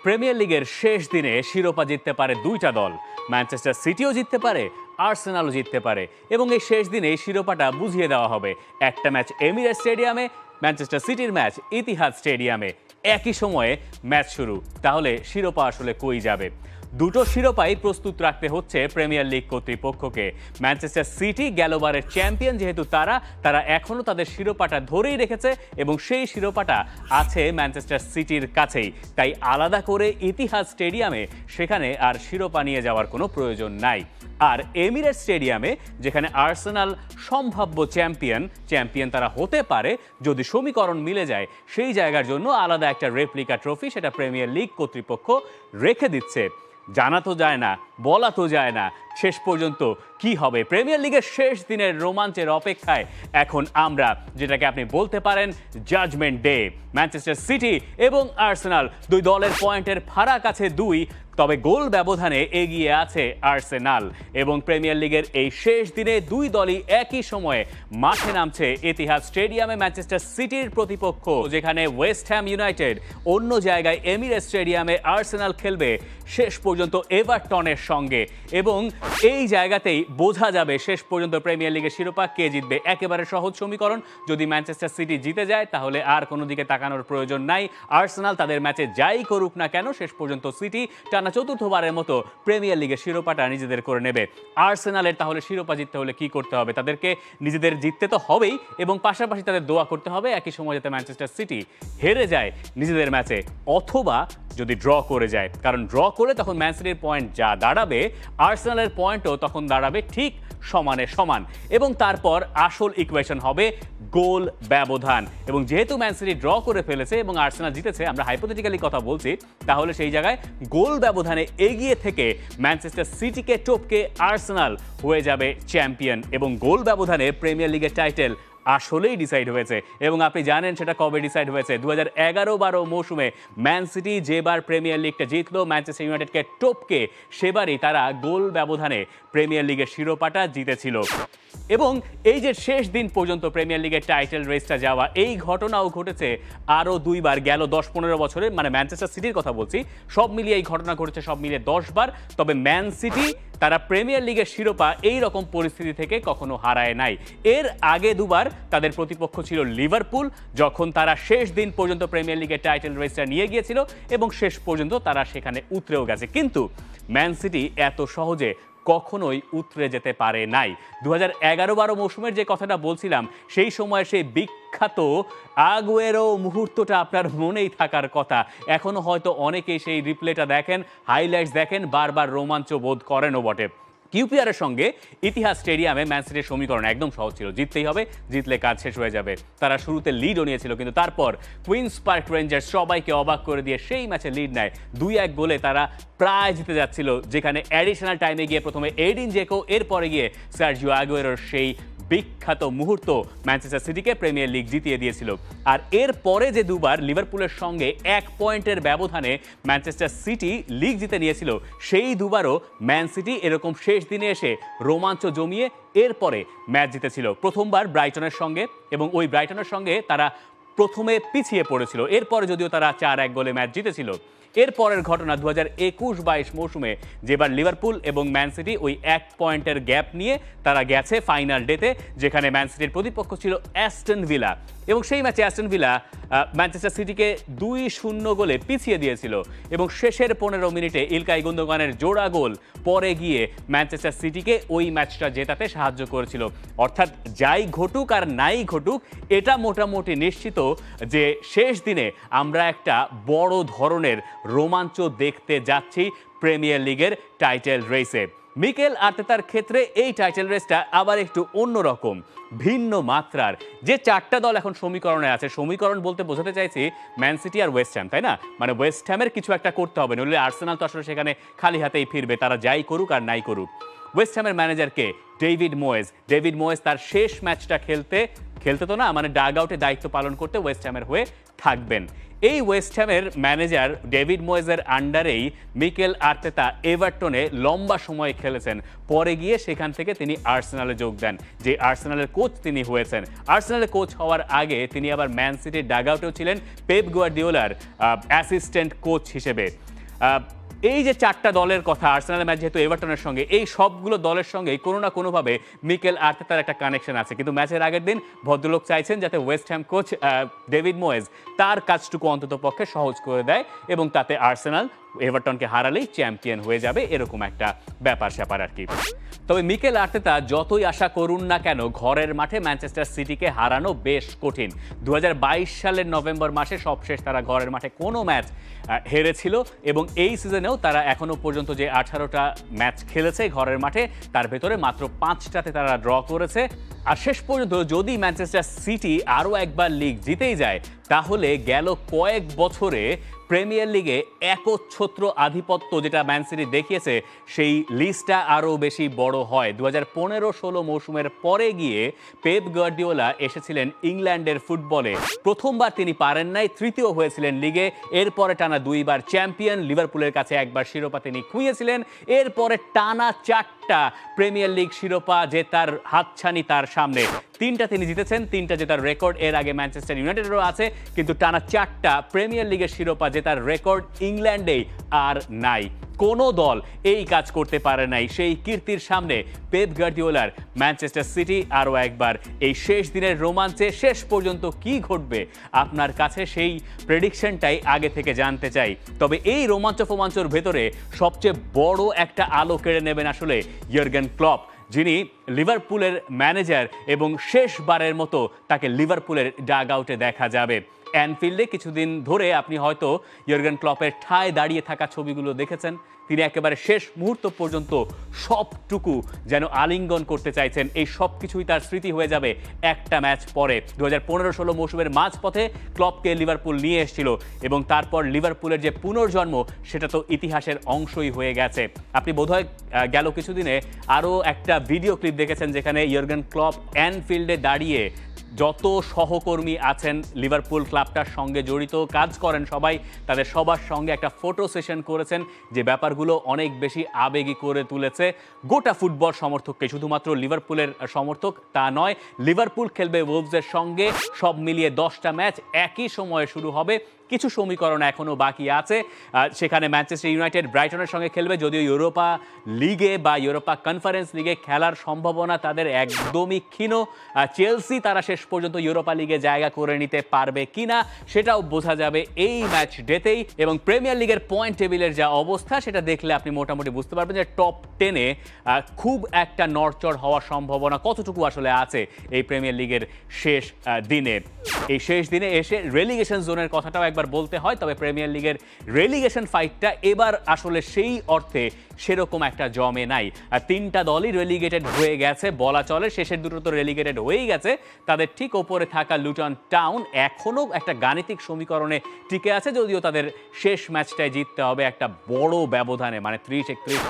Premier লিগের শেষ দিনে শিরোপা জিততে পারে দুইটা দল। ম্যানচেস্টার সিটিও জিততে পারে, আর্সেনালও জিততে পারে এবং এই শেষ দিনে শিরোপাটা বুঝিয়ে দেওয়া হবে। একটা ম্যাচ এমিরেটস স্টেডিয়ামে, ম্যানচেস্টার সিটির ম্যাচ ইতিহাদ স্টেডিয়ামে। একই সময়ে ম্যাচ শুরু। তাহলে শিরোপা আসলে কই যাবে? দুটো শিরোপাই প্রস্তুত রাখতে হচ্ছে প্রিমিয়ার লিগ কর্তৃপক্ষকে। ম্যানচেস্টার সিটি গেলবারের চ্যাম্পিয়ন, যেহেতু তারা এখনও তাদের শিরোপাটা ধরেই রেখেছে এবং সেই শিরোপাটা আছে ম্যানচেস্টার সিটির কাছেই। তাই আলাদা করে ইতিহাদ স্টেডিয়ামে সেখানে আর শিরোপা নিয়ে যাওয়ার কোনো প্রয়োজন নাই। আর এমিরেটস স্টেডিয়ামে, যেখানে আর্সেনাল সম্ভাব্য চ্যাম্পিয়ন তারা হতে পারে যদি সমীকরণ মিলে যায়, সেই জায়গার জন্য আলাদা একটা রেপ্লিকা ট্রফি সেটা প্রিমিয়ার লিগ কর্তৃপক্ষ রেখে দিচ্ছে। জানা তো যায় না, বলা তো যায় না শেষ পর্যন্ত কি হবে। প্রিমিয়ার লিগের শেষ দিনের রোমাঞ্চের অপেক্ষায় এখন আমরা, যেটাকে আপনি বলতে পারেন জাজমেন্ট ডে। ম্যানচেস্টার সিটি এবং আর্সেনাল দুই দলের পয়েন্টের ফারাক আছে 2, তবে গোল ব্যবধানে এগিয়ে আছে আর্সেনাল। এবং প্রিমিয়ার লিগের এই শেষ দিনে দুই দলই একই সময়ে মাঠে নামছে ইতিহাদ স্টেডিয়ামে ম্যানচেস্টার সিটির প্রতিপক্ষ, যেখানে ওয়েস্ট হ্যাম ইউনাইটেড, অন্য জায়গায় এমিরেটস স্টেডিয়ামে আর্সেনাল খেলবে শেষ পর্যন্ত এভারটনের সঙ্গে। এবং এই জায়গাতেই বোঝা যাবে শেষ পর্যন্ত প্রিমিয়ার লিগের শিরোপা কে জিতবে। একেবারে সহজ সমীকরণ, যদি ম্যানচেস্টার সিটি জিতে যায় তাহলে আর কোনো দিকে তাকানোর প্রয়োজন নাই। আর্সেনাল তাদের ম্যাচে যাই করুক না কেন, শেষ পর্যন্ত সিটি টানা চতুর্থবারের মতো প্রিমিয়ার লিগের শিরোপাটা নিজেদের করে নেবে। আর্সেনালের তাহলে শিরোপা জিততে হলে কি করতে হবে? তাদেরকে নিজেদের জিততে তো হবেই এবং পাশাপাশি তাদের দোয়া করতে হবে একই সময় যাতে ম্যানচেস্টার সিটি হেরে যায় নিজেদের ম্যাচে, অথবা যদি ড্র করে যায়। কারণ ড্র করে তখন ম্যান সিটির পয়েন্ট যা দাঁড়াবে, আর্সেনালের পয়েন্টও তখন দাঁড়াবে ঠিক সমানে সমান। এবং তারপর আসল ইকুয়েশন হবে গোল ব্যবধান। এবং যেহেতু ম্যান সিটি ড্র করে ফেলেছে এবং আর্সেনাল জিতেছে, আমরা হাইপোথেটিক্যালি কথা বলছি, তাহলে সেই জায়গায় গোল ব্যবধানে এগিয়ে থেকে ম্যানচেস্টার সিটিকে টপকে আর্সেনাল হয়ে যাবে চ্যাম্পিয়ন এবং গোল ব্যবধানে প্রিমিয়ার লিগের টাইটেল আসলেই ডিসাইড হয়েছে। এবং আপনি জানেন সেটা কবে ডিসাইড হয়েছে? 2011-12 মৌসুমে ম্যান সিটি যেবার প্রিমিয়ার লিগটা জিতলো ম্যানচেস্টার ইউনাইটেডকে টপকে, সেবারই তারা গোল ব্যবধানে প্রিমিয়ার লিগের শিরোপাটা জিতেছিল। এবং এই যে শেষ দিন পর্যন্ত প্রিমিয়ার লিগের টাইটেল রেসটা যাওয়া, এই ঘটনাও ঘটেছে আরও 2 বার গেল 10-15 বছরে। মানে ম্যানচেস্টার সিটির কথা বলছি, সব মিলিয়ে এই ঘটনা ঘটেছে সব মিলিয়ে 10 বার। তবে ম্যান সিটি তারা প্রিমিয়ার লিগের শিরোপা এই রকম পরিস্থিতি থেকে কখনো হারায় নাই। এর আগে 2 বার তাদের প্রতিপক্ষ ছিল লিভারপুল, যখন তারা শেষ দিন পর্যন্ত প্রিমিয়ার লিগের টাইটেল রেসটা নিয়ে গিয়েছিল এবং শেষ পর্যন্ত তারা সেখানে উতরেও গেছে। কিন্তু ম্যান সিটি এত সহজে কখনোই উতরে যেতে পারে নাই। 2011-12 মৌসুমের যে কথাটা বলছিলাম, সেই সময় সেই বিখ্যাত আগুয়েরো মুহূর্তটা আপনার মনেই থাকার কথা। এখনো হয়তো অনেকেই সেই রিপ্লেটা দেখেন, হাইলাইটস দেখেন, বারবার রোমাঞ্চ বোধ করেনও বটে। কিউপিআরের সঙ্গে ইতিহাদ স্টেডিয়ামে ম্যান সিটির সমীকরণ একদম সহজ ছিল, জিততেই হবে, জিতলে কাজ শেষ হয়ে যাবে। তারা শুরুতে লিডও নিয়েছিল, কিন্তু তারপর কুইন্স পার্ক রেঞ্জার্স সবাইকে অবাক করে দিয়ে সেই ম্যাচে লিড নেয় 2-1 গোলে। তারা প্রায় জিতে যাচ্ছিল, যেখানে অ্যাডিশনাল টাইমে গিয়ে প্রথমে এডিন জেকো, এরপরে গিয়ে সার্জিও আগুয়েরোর সেই বিখ্যাত মুহূর্ত ম্যানচেস্টার সিটিকে প্রিমিয়ার লিগ জিতিয়ে দিয়েছিল। আর এর পরে যে 2 বার লিভারপুলের সঙ্গে 1 পয়েন্টের ব্যবধানে ম্যানচেস্টার সিটি লিগ জিতে নিয়েছিল, সেই 2 বারও ম্যান সিটি এরকম শেষ দিনে এসে রোমাঞ্চ জমিয়ে এরপরে ম্যাচ জিতেছিল। প্রথমবার ব্রাইটনের সঙ্গে, এবং ওই ব্রাইটনের সঙ্গে তারা প্রথমে পিছিয়ে পড়েছিল, এরপরে যদিও তারা 4-1 গোলে ম্যাচ জিতেছিল। এরপরের ঘটনা 2021-22 মৌসুমে, যেবার লিভারপুল এবং ম্যান সিটি ওই 1 পয়েন্টের গ্যাপ নিয়ে তারা গেছে ফাইনাল ডেতে, যেখানে ম্যান সিটির প্রতিপক্ষ ছিল অ্যাস্টন ভিলা। এবং সেই ম্যাচে অ্যাস্টন ভিলা ম্যানচেস্টার সিটিকে 2-0 গোলে পিছিয়ে দিয়েছিল এবং শেষের 15 মিনিটে ইলকাই গুন্দোগানের জোড়া গোল পরে গিয়ে ম্যানচেস্টার সিটিকে ওই ম্যাচটা জেতাতে সাহায্য করেছিল। অর্থাৎ যাই ঘটুক আর নাই ঘটুক, এটা মোটামুটি নিশ্চিত যে শেষ দিনে আমরা একটা বড় ধরনের রোমাঞ্চ দেখতে যাচ্ছি প্রিমিয়ার লিগের টাইটেল রেসে। মিকেল আর্তেতার ক্ষেত্রে এই টাইটেল রেসটা আবার একটু অন্যরকম, ভিন্ন মাত্রার। যে 4টা দল এখন সমীকরণে আছে, সমীকরণ বলতে বোঝাতে চাইছি ম্যান সিটি আর ওয়েস্ট হ্যাম, তাই না? মানে ওয়েস্ট হ্যামের কিছু একটা করতে হবে, নইলে আর্সেনাল তো আসলে সেখানে খালি হাতেই ফিরবে, তারা যাই করুক আর নাই করুক। ওয়েস্ট হ্যামের ম্যানেজারকে ডেভিড মোয়েস তার শেষ ম্যাচটা খেলতে তো না, মানে ডাগ আউটে দায়িত্ব পালন করতে ওয়েস্ট হ্যামের হয়ে থাকবেন। এই ওয়েস্ট হ্যামের ম্যানেজার ডেভিড ময়েজের আন্ডারেই মিকেল আর্তেতা এভারটনে লম্বা সময় খেলেছেন, পরে গিয়ে সেখান থেকে তিনি আর্সেনালে যোগ দেন, যে আর্সেনালের কোচ তিনি হয়েছেন। আর্সেনালের কোচ হওয়ার আগে তিনি আবার ম্যান সিটির ডাগ আউটেও ছিলেন পেপ গুয়ার্দিওলার অ্যাসিস্ট্যান্ট কোচ হিসেবে। এই যে 4টা দলের কথা, আর্সেনালের ম্যাচ যেহেতু এভারটনের সঙ্গে, এই সবগুলো দলের সঙ্গে কোনো না কোনোভাবে মিকেল আর্তেতার একটা কানেকশন আছে। কিন্তু ম্যাচের আগের দিন ভদ্রলোক চাইছেন যাতে ওয়েস্ট হ্যাম কোচ ডেভিড মোয়েজ তার কাজটুকু অন্তত পক্ষে সহজ করে দেয় এবং তাতে আর্সেনাল এভারটনকে হারালেই চ্যাম্পিয়ন হয়ে যাবে, এরকম একটা ব্যাপার স্যাপার আর কি। তবে মিকেল আর্তেতা যতই আশা করুন না কেন, ঘরের মাঠে ম্যানচেস্টার সিটিকে হারানো বেশ কঠিন। 2022 সালের নভেম্বর মাসে সবশেষ তারা ঘরের মাঠে কোনো ম্যাচ হেরেছিল এবং এই সিজনেও তারা এখনো পর্যন্ত যে 18টা ম্যাচ খেলেছে ঘরের মাঠে, তার ভেতরে মাত্র 5টাতে তারা ড্র করেছে। আর শেষ পর্যন্ত যদি ম্যানচেস্টার সিটি আরও একবার লিগ জিতেই যায়, তাহলে গেল কয়েক বছরে প্রিমিয়ার লিগে একচ্ছত্র আধিপত্য যেটা ম্যান সিটি দেখিয়েছে, সেই লিস্টটা আরও বেশি বড় হয়। 2015-16 মৌসুমের পরে গিয়ে পেপ গার্দিওলা এসেছিলেন ইংল্যান্ডের ফুটবলে। প্রথমবার তিনি পারেন নাই, তৃতীয় হয়েছিলেন লিগে। এরপরে টানা 2বার চ্যাম্পিয়ন, লিভারপুলের কাছে একবার শিরোপা তিনি খুইয়েছিলেন। এরপরে টানা 4টা প্রিমিয়ার লিগ শিরোপা জেতার হাতছানি তার সামনে। 3টা তিনি জিতেছেন, 3টা জেতার রেকর্ড এর আগে ম্যানচেস্টার ইউনাইটেডেরও আছে, কিন্তু টানা 4টা প্রিমিয়ার লিগের শিরোপা জেতার রেকর্ড ইংল্যান্ডেই আর নাই। কোনো দল এই কাজ করতে পারে নাই। সেই কীর্তির সামনে পেপ গার্দিওলার ম্যানচেস্টার সিটি আরও একবার এই শেষ দিনের রোমাঞ্চে শেষ পর্যন্ত কি ঘটবে, আপনার কাছে সেই প্রেডিকশনটাই আগে থেকে জানতে চাই। তবে এই রোমাঞ্চর ভেতরে সবচেয়ে বড় একটা আলো কেড়ে নেবেন আসলে ইয়র্গেন ক্লপ, যিনি লিভারপুলের ম্যানেজার এবং শেষবারের মতো তাকে লিভারপুলের ডাগ আউটে দেখা যাবে। অ্যানফিল্ডে কিছুদিন ধরে আপনি হয়তো ইয়র্গেন ক্লপের ঠায় দাঁড়িয়ে থাকা ছবিগুলো দেখেছেন। তিনি একেবারে শেষ মুহূর্ত পর্যন্ত সবটুকু যেন আলিঙ্গন করতে চাইছেন। এই সব কিছুই তার স্মৃতি হয়ে যাবে একটা ম্যাচ পরে। 2015-16 মৌসুমের মাঝপথে ক্লপকে লিভারপুল নিয়ে এসেছিল এবং তারপর লিভারপুলের যে পুনর্জন্ম, সেটা তো ইতিহাসের অংশই হয়ে গেছে। আপনি বোধহয় গেল কিছুদিনে আরও একটা ভিডিও ক্লিপ দেখেছেন যেখানে ইয়র্গেন ক্লপ অ্যানফিল্ডে দাঁড়িয়ে যত সহকর্মী আছেন লিভারপুল ক্লাবটার সঙ্গে জড়িত, কাজ করেন সবাই, তাদের সবার সঙ্গে একটা ফটো সেশন করেছেন, যে ব্যাপারগুলো অনেক বেশি আবেগী করে তুলেছে গোটা ফুটবল সমর্থককে। শুধুমাত্র লিভারপুলের সমর্থক তা নয়, লিভারপুল খেলবে ওলভসের সঙ্গে, সব মিলিয়ে 10টা ম্যাচ একই সময়ে শুরু হবে। কিছু সমীকরণ এখনও বাকি আছে। সেখানে ম্যানচেস্টার ইউনাইটেড ব্রাইটনের সঙ্গে খেলবে, যদিও ইউরোপা লিগে বা ইউরোপা কনফারেন্স লিগে খেলার সম্ভাবনা তাদের একদমই ক্ষীণ। চেলসি তারা শেষ পর্যন্ত ইউরোপা লিগে জায়গা করে নিতে পারবে কিনা সেটাও বোঝা যাবে এই ম্যাচ ডেতেই। এবং প্রিমিয়ার লিগের পয়েন্ট টেবিলের যা অবস্থা, সেটা দেখলে আপনি মোটামুটি বুঝতে পারবেন যে টপ 10-এ খুব একটা নড়চড় হওয়ার সম্ভাবনা কতটুকু আসলে আছে এই প্রিমিয়ার লিগের শেষ দিনে। এই শেষ দিনে এসে রেলিগেশন জোনের কথাটাও একবার বলতে হয়। তবে প্রিমিয়ার লিগের রেলিগেশন ফাইটটা এবার আসলে সেই অর্থে সেরকম একটা জমে নাই। আর 3টা দলই রেলিগেটেড হয়ে গেছে বলা চলে। শেষের দুটো তো রেলিগেটেড হয়েই গেছে। তাদের ঠিক ওপরে থাকা লুটন টাউন এখনও একটা গাণিতিক সমীকরণে টিকে আছে, যদিও তাদের শেষ ম্যাচটায় জিততে হবে একটা বড় ব্যবধানে, মানে 30-31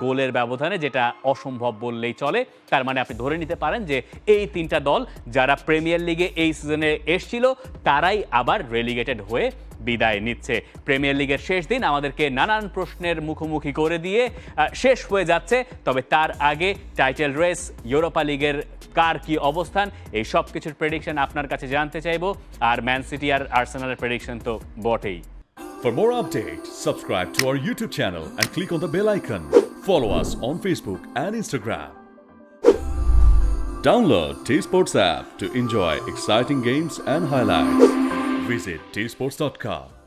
গোলের ব্যবধানে, যেটা অসম্ভব বললেই চলে। তার মানে আপনি ধরে নিতে পারেন যে এই 3টা দল যারা প্রিমিয়ার লিগে এই সিজনে এসছিল, তারাই আবার রেলিগেটেড হয়ে বিদায় নিচ্ছে। প্রিমিয়ার লিগের শেষ দিন আমাদেরকে নানান প্রশ্নের মুখোমুখি করে দিয়ে শেষ হয়ে যাচ্ছে। তবে তার আগে টাইটেল রেস, ইউরোপা লিগের কার কি অবস্থান, এই সব কিছুর প্রেডিকশন আপনার কাছে জানতে চাইবো। আর ম্যান সিটি আর আর্সেনালের প্রেডিকশন তো বটেই। For more updates, subscribe to our YouTube channel and click on the bell icon. Follow us on Facebook and Instagram. Download T-Sports app to enjoy exciting games and highlights. Visit tsports.com.